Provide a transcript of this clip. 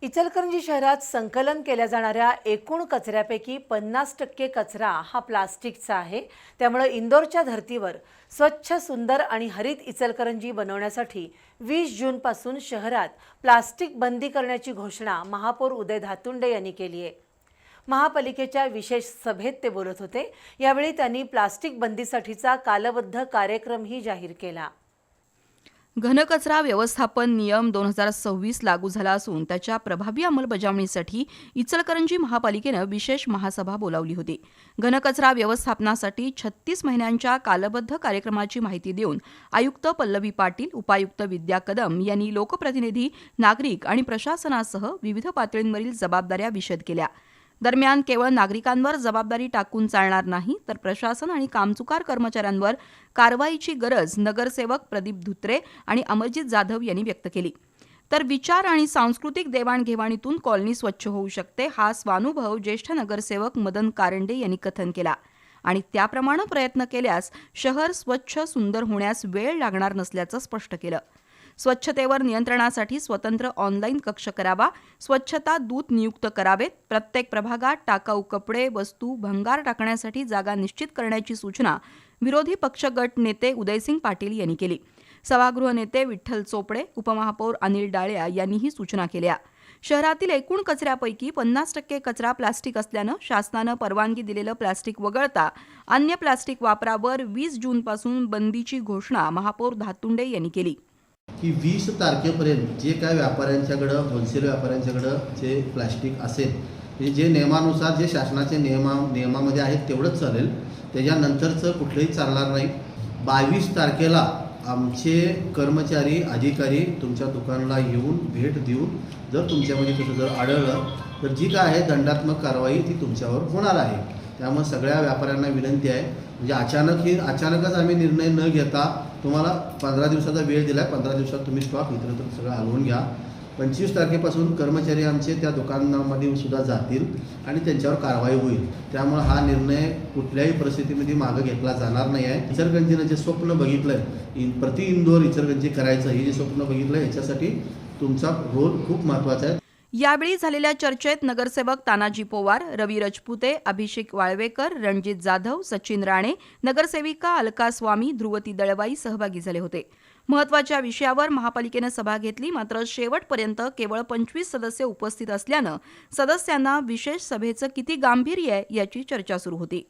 इचलकरंजी शहरात संकलन केल्या जाणाऱ्या एकूण कचऱ्यापैकी 50% कचरा हा प्लास्टिकचा आहे। त्यामुळे इंदोरच्या धर्तीवर स्वच्छ, सुंदर आणि हरित इचलकरंजी बनवण्यासाठी 20 जून पासून शहरात प्लास्टिक बंदी करण्याची घोषणा महापौर उदय धातुंडे यांनी केली आहे। महापालिकेच्या विशेष सभेत ते बोलत होते। यावेळी त्यांनी प्लास्टिक बंदीसाठीचा कालबद्ध कार्यक्रमही जाहीर केला। घनकचरा व्यवस्थापन नियम 2026 लागू झाला असून त्याच्या प्रभावी अंमलबजावणीसाठी इचलकरंजी महापालिकेनं विशेष महासभा बोलावली होती। घनकचरा व्यवस्थापनासाठी 36 महिन्यांच्या कालबद्ध कार्यक्रमाची माहिती देऊन आयुक्त पल्लवी पाटील, उपायुक्त विद्या कदम यांनी लोकप्रतिनिधी, नागरिक आणि प्रशासनासह विविध पातळींवरील जबाबदाऱ्या विशद केल्या। दरम्यान केवळ नागरिकांवर जबाबदारी टाकून चालणार नाही, तर प्रशासन आणि कामचुकार कर्मचाऱ्यांवर कारवाईची गरज नगरसेवक प्रदीप धुत्रे आणि अमरजित जाधव यांनी व्यक्त केली। तर विचार आणि सांस्कृतिक देवाणघेवाणीतून कॉलनी स्वच्छ होऊ शकते, हा स्वानुभव ज्येष्ठ नगरसेवक मदन कारंडे यांनी कथन केला आणि त्याप्रमाणे प्रयत्न केल्यास शहर स्वच्छ, सुंदर होण्यास वेळ लागणार नसल्याचं स्पष्ट केलं। स्वच्छतेवर नियंत्रणासाठी स्वतंत्र ऑनलाईन कक्ष करावा, स्वच्छता दूत नियुक्त करावेत, प्रत्येक प्रभागात टाकाऊ कपडे, वस्तू, भंगार टाकण्यासाठी जागा निश्चित करण्याची सूचना विरोधी पक्ष गट नेते उदयसिंग पाटील यांनी केली। सभागृह नेते विठ्ठल चोपडे, उपमहापौर अनिल डाळ्या यांनी ही सूचना केल्या। शहरातील एकूण कचऱ्यापैकी 50% कचरा प्लास्टिक असल्यानं शासनानं परवानगी दिलेलं प्लास्टिक वगळता अन्य प्लास्टिक वापरावर 20 जूनपासून बंदीची घोषणा महापौर धातुंडे यांनी केली। की 20 तारखेपर्यंत जे काय व्यापाऱ्यांच्याकडं, होलसेल व्यापाऱ्यांच्याकडं जे प्लास्टिक असेल, म्हणजे जे नियमानुसार जे शासनाचे नियमामध्ये आहेत तेवढंच चालेल, त्याच्यानंतरचं कुठलंही चालणार नाही। 22 तारखेला आमचे कर्मचारी, अधिकारी तुमच्या दुकानाला येऊन भेट देऊन जर तुमच्यामध्ये तसं जर आढळलं तर जी काय आहे दंडात्मक कारवाई ती तुमच्यावर होणार आहे। त्यामुळे सगळ्या व्यापाऱ्यांना विनंती आहे, म्हणजे अचानकच आम्ही निर्णय न घेता तुम्हाला 15 दिवसाचा वेळ दिला आहे। 15 दिवसात तुम्ही स्टॉक इतरत्र सगळं हलवून घ्या। 25 तारखेपासून कर्मचारी आमचे त्या दुकानामध्ये सुद्धा जातील आणि त्यांच्यावर कारवाई होईल। त्यामुळे हा निर्णय कुठल्याही परिस्थितीमध्ये मागे घेतला जाणार नाही आहे। इचलकरंजीनं जे स्वप्न बघितलं आहे, प्रति इंदोर इचलकरंजी करायचं, हे जे स्वप्न बघितलं आहे याच्यासाठी तुमचा रोल खूप महत्त्वाचा आहे। यावेळी झालेल्या चर्चेत नगरसेवक तानाजी पोवार, रवी रजपुते, अभिषेक वाळवेकर, रणजित जाधव, सचिन राणे, नगरसेविका अलका स्वामी, ध्रुवती दळवाई सहभागी झाले होते। महत्त्वाच्या विषयावर महापालिकेनं सभा घेतली, मात्र शेवटपर्यंत केवळ 25 सदस्य उपस्थित असल्यानं सदस्यांना विशेष सभेचं किती गांभीर्य आहे याची चर्चा सुरू होती।